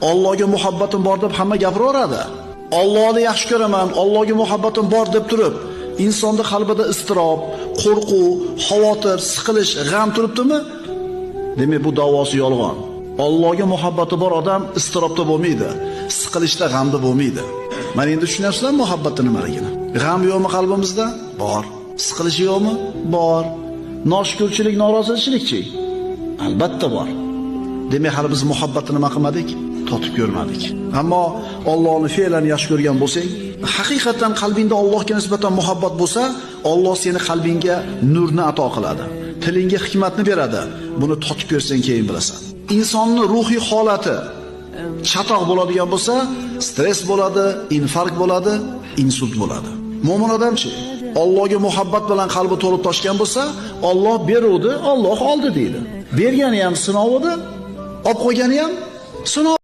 Allohga muhabbatim bor deb hamma gapiraveradi. Allohni yaxshi ko'raman, Allohga muhabbatim bor deb turib, insonning qalbida iztirob, qo'rquv, xavotir, siqilish, g'am turibdimi? Demak, bu da'vosi yolg'on. Allohga muhabbati bor odam iztirobda bo'lmaydi, siqilishda, g'amda bo'lmaydi. Mana endi tushunyapsizlar muhabbatning nimaligini. G'am yo'qmi qalbimizda? Bor. Siqilish yo'qmi? Bor. Noshukrchilik, norozilikchi? Albatta bor. Demak, hali biz muhabbatni nima qilmadik? Totib ko'rmadik. Ammo Allohning fe'lini yaxshi ko'rgan bo'lsang, haqiqatan qalbingda Allohga nisbatan muhabbat bo'lsa, Alloh seni qalbingga nurni ato qiladi. Tilingga hikmatni beradi. Buni totib ko'rsang keyin bilasan. Insonning ruhiy holati chatoq bo'ladigan bo'lsa, stress bo'ladi, infarkt bo'ladi, insult bo'ladi. Mo'min odamchi, Allohga muhabbat bilan qalbi to'lib toshgan bo'lsa, Alloh beruvdi, Alloh oldi deydi. Bergani ham sinov edi, olib qo'ygani ham sinov.